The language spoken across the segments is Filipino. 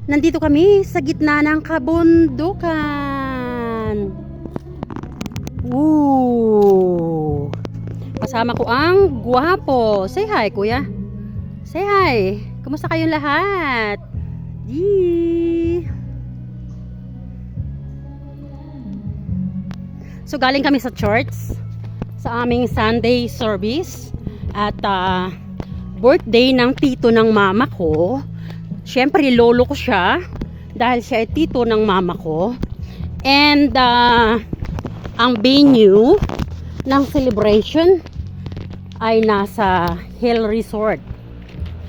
Nandito kami sa gitna ng kabundukan. Woo! Kasama ko ang gwapo. Say hi, kuya. Say hi. Kumusta kayong lahat? Yee! So galing kami sa church sa aming Sunday service at birthday ng tito ng mama ko. Siyempre lolo ko siya dahil siya ay tito ng mama ko. And ang venue ng celebration ay nasa Hill Resort.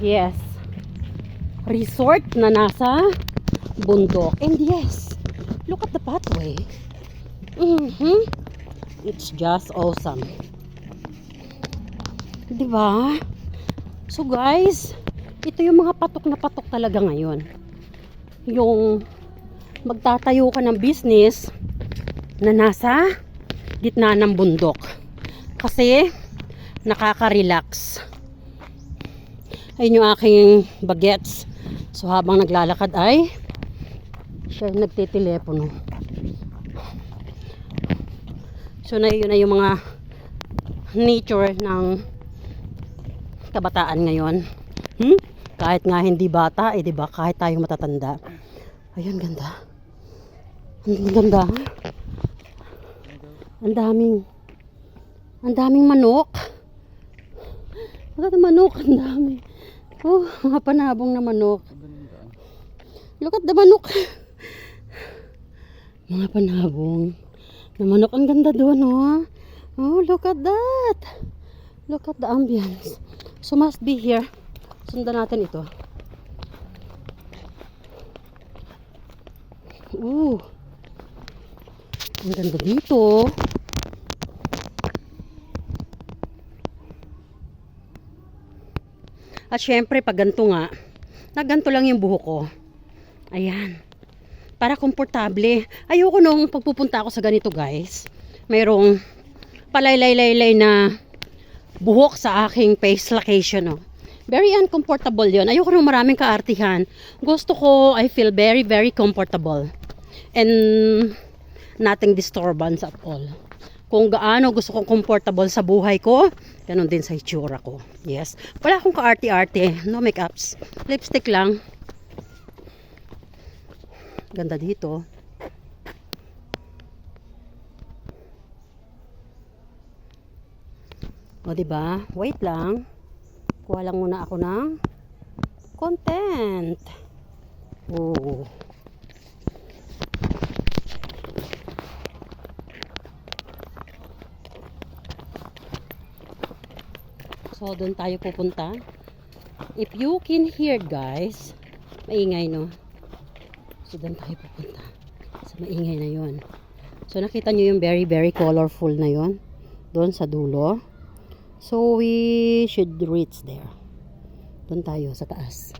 Yes. Resort na nasa bundok. And yes, look at the pathway. It's just awesome. Diba? So guys, ito yung mga patok na patok talaga ngayon. Yung magtatayo ka ng business na nasa gitna ng bundok. Kasi nakaka-relax. Ayun yung aking bagets. So habang naglalakad ay siya nagtitelepono. So na yun na yung mga nature ng kabataan ngayon. Kahit nga hindi bata, eh diba? Kahit tayong matatanda. Ayun, ganda. Ang ganda. Ang daming manok. Ang manok, ang dami. Oh, mga panabong na manok. Look at the manok. Mga panabong na manok. Ang ganda doon, oh. Oh, look at that. Look at the ambience. So must be here. Sundan natin ito. Ang ganda dito. At syempre pag ganito nga, naganto lang yung buhok ko. Ayan. Para komportable. Ayoko nung pagpupunta ako sa ganito, guys. Mayroong palaylay-laylay na buhok sa aking face location, oh. Very uncomfortable yon. Ayoko nung maraming kaartihan. Gusto ko, I feel very, very comfortable. And nothing disturbance at all. Kung gaano gusto kong comfortable sa buhay ko, ganun din sa itsura ko. Yes. Wala akong kaarte-arte. No makeups. Lipstick lang. Ganda dito. O diba? Wait lang. Kuha lang muna ako ng content. Oh. So, doon tayo pupunta. If you can hear, guys, maingay, no? So, doon tayo pupunta. Sa maingay na yon. So, nakita nyo yung very, very colorful na yon. Doon sa dulo. So, we should reach there. Doon tayo sa taas.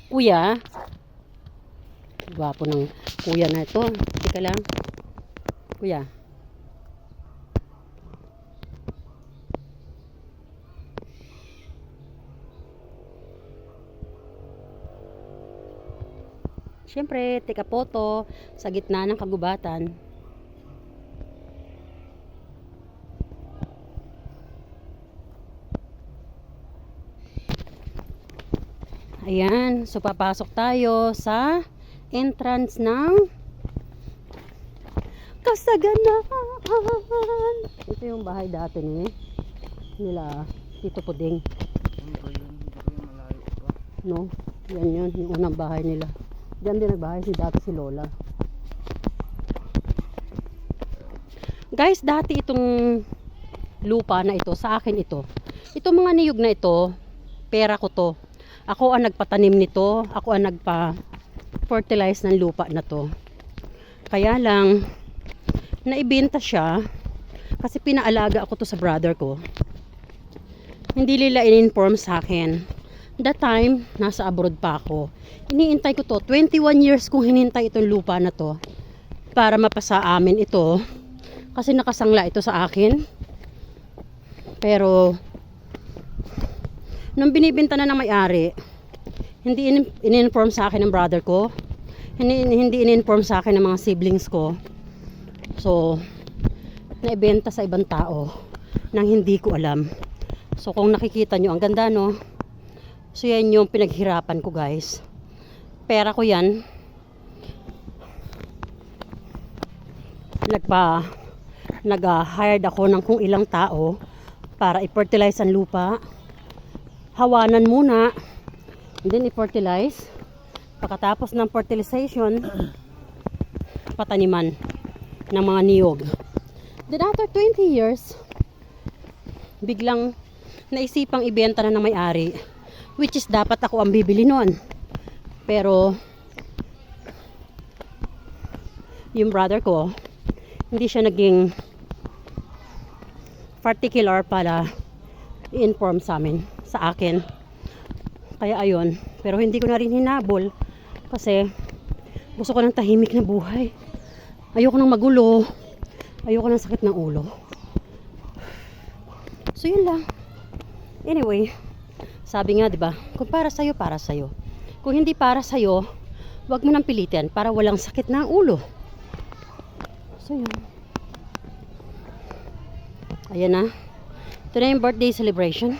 Kuya. Gwapo ng kuya na ito. Teka lang. Kuya. Siyempre, teka photo sa gitna ng kagubatan. Ayan, so papasok tayo sa entrance ng Kasaganaan. Ito yung bahay dati nila Tito Puding. No, yan yun, yung unang bahay nila. Diyan din nagbahay dati si Lola. Guys, dati itong lupa na ito, sa akin ito. Itong mga niyog na ito, pera ko to. Ako ang nagpatanim nito. Ako ang nagpa-fertilize ng lupa na to. Kaya lang, naibenta siya kasi pinaalaga ako to sa brother ko. Hindi nila in-inform sa akin. That time, nasa abroad pa ako. Iniintay ko to. 21 years kong hinintay itong lupa na to para mapasa amin ito. Kasi nakasangla ito sa akin. Pero Nung binibenta na ng may-ari, hindi in-inform sa akin ng brother ko. Hindi in-inform sa akin ng mga siblings ko. So, naibenta sa ibang tao nang hindi ko alam. So, kung nakikita nyo, ang ganda, no? So, yan yung pinaghirapan ko, guys. Pera ko yan. Nag-hired ako ng kung ilang tao para i-fertilize ang lupa. Hawanan muna, and then i-fertilize. Pagkatapos ng fertilization, pataniman ng mga niyog. Then after 20 years, biglang naisipang ibenta na ng may-ari, which is dapat ako ang bibili nun. Pero yung brother ko, hindi siya naging particular para i-inform sa akin. Kaya ayun, pero hindi ko na rin hinabol kasi gusto ko ng tahimik na buhay. Ayoko ng magulo. Ayoko ng sakit ng ulo. So yun lang. Anyway, sabi nga 'di ba, kung para sa'yo, para sa'yo. Kung hindi para sa'yo, wag mo nang pilitin para walang sakit ng ulo. So yun. Ayan na. Ito na yung birthday celebration.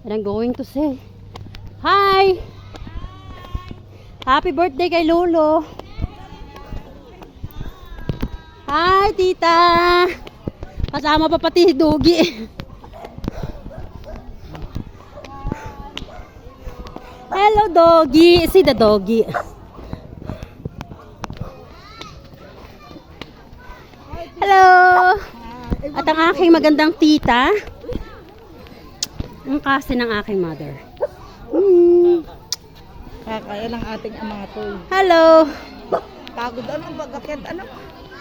And I'm going to say, hi! Happy birthday kay Lolo! Hi, tita! Kasama pa pati si Dugi. Hello, doggy! See the doggy. Hello! At ang aking magandang tita, ang kasi ng aking mother. Kaya lang ating amatoy. Hello! Pagod ano, pag-akyat ano?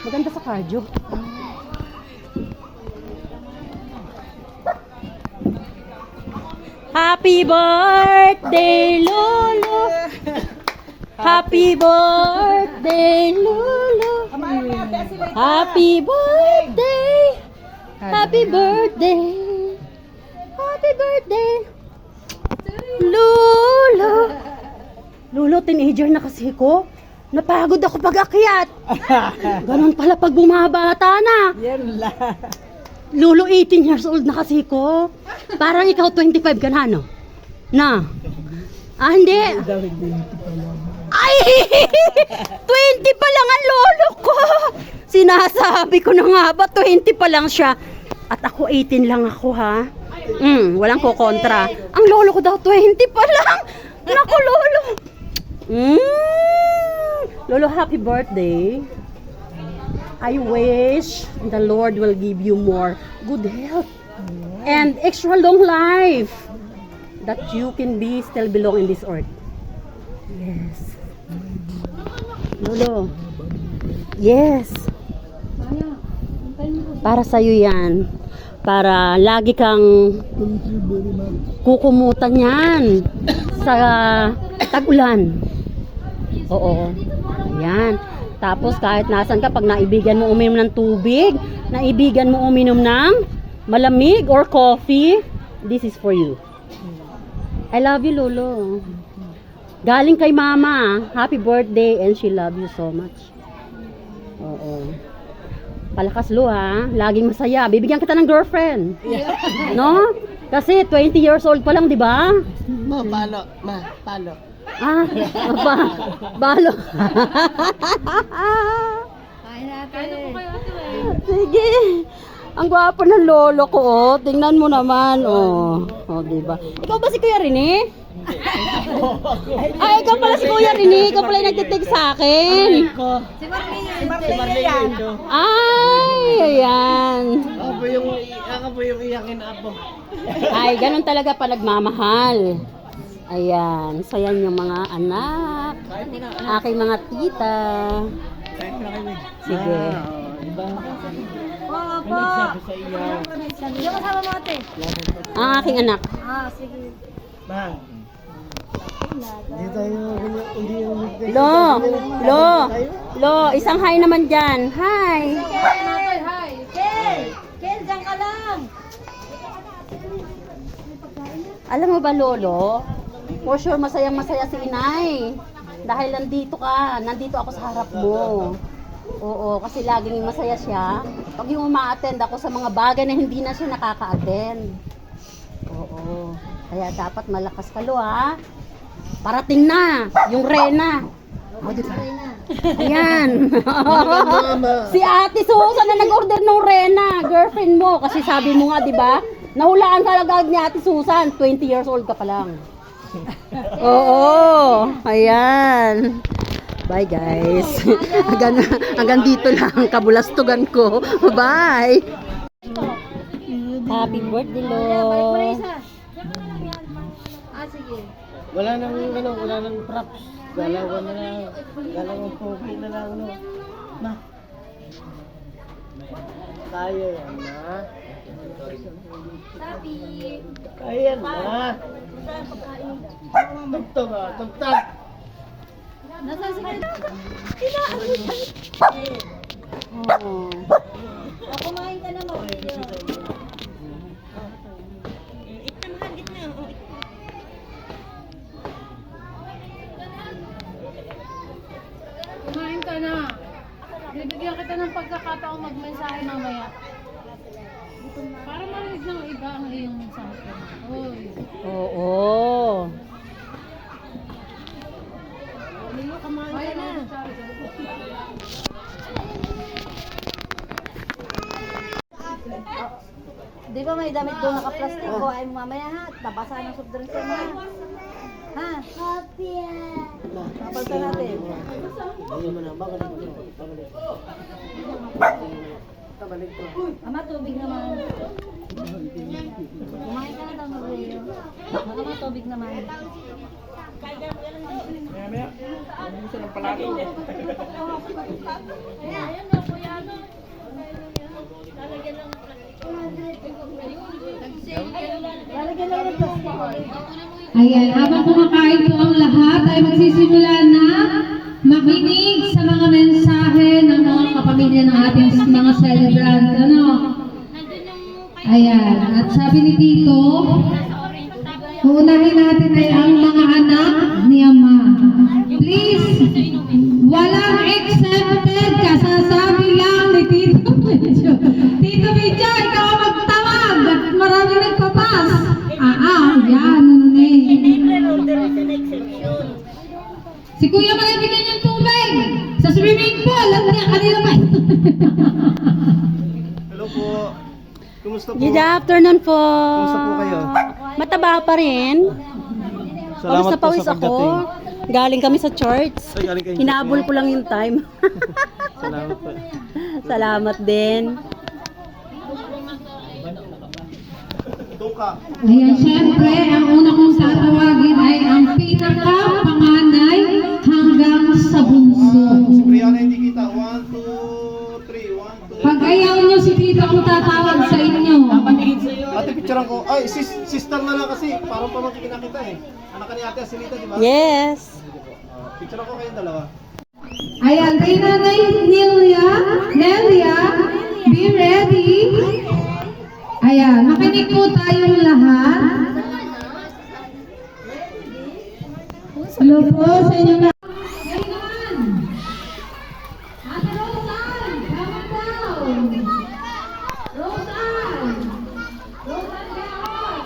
Maganda sa cardio. Happy birthday, Lolo! Happy birthday, Lolo! Happy birthday! Happy birthday! Happy birthday! Lolo! Lolo, teenager na kasi ko. Napagod ako pag-akyat. Ganon pala pag bumabata na. Yan lang. Lolo, 18 years old na kasi ko. Parang ikaw 25 ka na, no? Na? Ah, hindi. Ay! 20 pa lang ang lolo ko. Sinasabi ko na nga ba, 20 pa lang siya. At ako 18 lang ako, ha? Walang kokontra. Ang lolo ko daw 20 pa lang. Naku, lolo. Lolo, happy birthday. I wish the Lord will give you more good health and extra long life that you can be still belong in this earth. Yes. Lolo. Yes. Para sa'yo yan. Para lagi kang kukumutan yan sa tag-ulan. Oo. Ayan. Tapos kahit nasan ka, pag naibigan mo uminom ng tubig, naibigan mo uminom ng malamig or coffee, this is for you. I love you, Lolo. Galing kay Mama. Happy birthday and she love you so much. Oo. Palakas, Lo, ha? Laging masaya. Bibigyan kita ng girlfriend. No? Kasi 20 years old pa lang, di ba? Palo. Palo. Ah, balo. Kain natin. Sige. Ang gwapo ng lolo ko, oh. Tingnan mo naman, oh. Oh, diba? Ikaw ba si Kuya Rene? Ay, ikaw pala si Kuya Rene. Ikaw pala yung nagtitig sa akin. Si Marlene yan. Ay, ayan. Ako po yung iyakin apo. Ay, ganun talaga pa nagmamahal. Ayan. So, yan yung mga anak. Aking mga tita. Sige. Ano nagsabi sa iyo? Yung kasama mo ate. Ang aking anak. Ah, sige. Ma. Hindi tayo, hindi yung... Lo, isang hi naman dyan. Hi. Hi. Ken! Ken, dyan ka lang. Alam mo ba, Lolo? For sure, masayang-masaya si Inay. Dahil nandito ako sa harap mo. Oo, kasi laging masaya siya. Pag yung uma-attend ako sa mga bagay na hindi na siya nakaka-attend. Oo. Kaya dapat malakas ka, Lo, ha? Parating na, yung Rena. O, di ba? Ayan. Si Ate Susan na nag-order ng Rena, girlfriend mo. Kasi sabi mo nga, di ba? Nahulaan ka agad ni Ate Susan. 20 years old ka pa lang. Oo. Ayan. Bye, guys. Hanggang dito lang. Kabulastugan ko. Bye. Happy birthday, Lo. Sige. Wala nang props. Dalawang pogi na lang, no? Na. Kaya yan, na. Sabi. Kaya yan, na. Tugtog, ah. Tugtog. Nasaan si Kaya? Oo. Kumain ka na mag-video. Kumain ka na. Bibigyan kita ng pagkakataong magmensahe mamaya. Para marinig ng iba ang iyong mensahe ko. Uy. Oo. Kumain ka na. Di ba may damit doon naka-plastic ko? Ay mamaya ha, nabasa ng soft drinks mo ha. Ha? Happy. Napalta natin. Ayun mo na, babalik mo. Babalik ko. Ama, tubig naman. Kumain ka na daw mag-video. Ama, tubig naman. Lalagyan lang ng plastic. Ayan, habang kumakain po ang lahat, ay magsisimula na makinig sa mga mensahe ng mga kapamilya ng ating mga celebrant. Ano? Ayan, at sabi ni Tito, uunahin natin ay ang mga anak ni Ama. Please, walang exempted, kasasabi lang ni Tito Medyo. Tito Medyo, ikaw ang magtawag at marami nagpapas. Yan, ano na eh. Si Kuya malibigyan yung tubig sa swimming pool. At kanina pa. Hello po. Kumusta po? Good afternoon po. Kumusta po kayo? Mataba pa rin. Pawis na pawis sa ako. Galing kami sa church. Ay, galing kayo. Hinabol ko lang yung time. Salamat po. Salamat din. Doon ka. Ayan, syempre, ang una kong tatawagin ay ang pinaka-panganay hanggang sa bunso. Si Brianna hindi kita. 1, 2, 3. 1, 2. Pag ayaw nyo si Tito kung tatawag sa inyo. Ate, picturean ko. Ay, sister na lang kasi. Parang pamangkin na kita eh. Anak ka ni Ate Asilita, di ba? Yes. Picturean ko kayong dalawa. Ayan, kay Nanay Nelia, be ready. Ayan, makinig po tayong lahat. Hello po sa inyo na. Ngayon naman. Ate Rosan, come down. Rosan. Rosan Leon.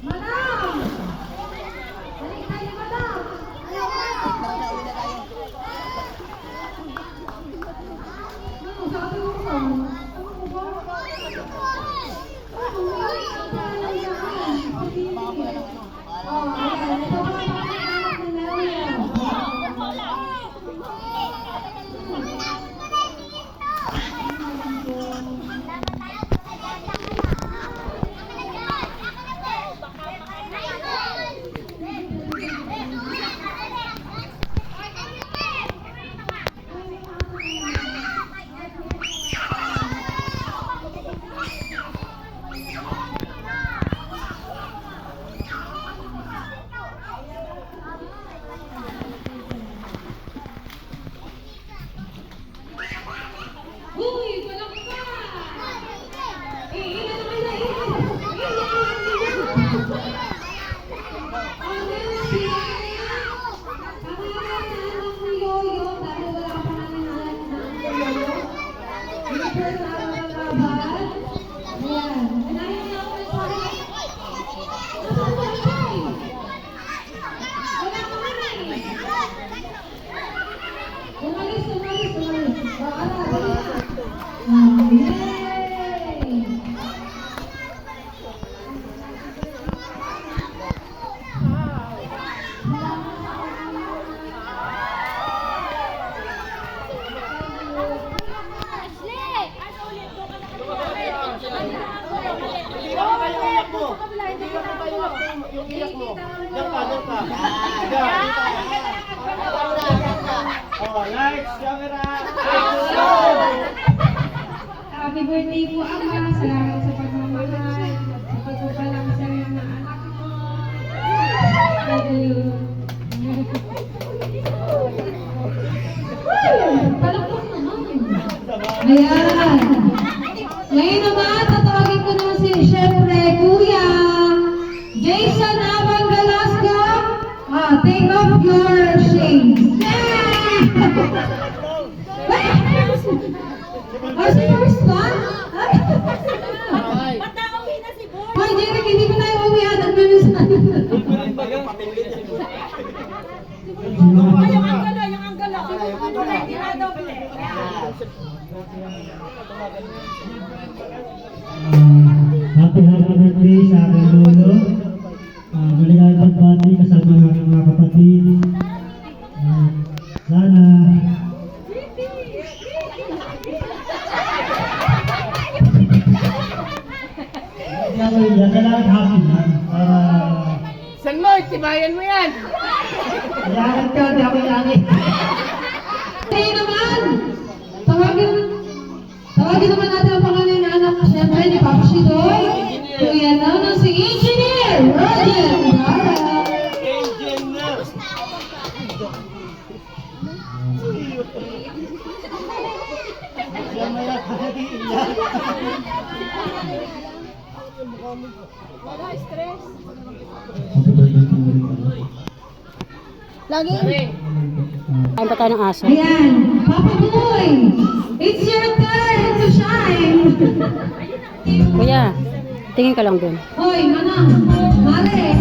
Madam. Balik tayo, madam. Hindi ka pa yung iyak mo. Diyan ka, diyan ka. Diyan. Oh, lights, camera, action! Happy birthday po, Ama. Salamat sa pagmamahal. Sa pagpapalang sa mga anak ko. Love you. Palakpak naman. Ayan. Ngayon naman, tatawagin ko naman si, syempre, Kuya Jason Abang Velasco. Take off your shades. Where's the first one? Hoy, Jeric, hindi ko tayo uwi at nagmimisan. Happy birthday sa aking lolo. Maligayang pagbati kasama ng aking mga kapatid. Sana hindi ako iyan. Kailangan happy lang. San mo, tibayan mo yan! Iyangan ka, hindi ako iyangan. Ngayon naman, tawagin naman natin ang pangalan ng anak, syempre, ni Papa Shidoy. Kuya na si Engineer Roger Dara. Engineer! Yan na yan, iyak. Kain pa tayo ng aso. Ayan, Papa Boy, it's your turn to shine. Kuya, tingin ka lang dun. Hoy, manang, mare.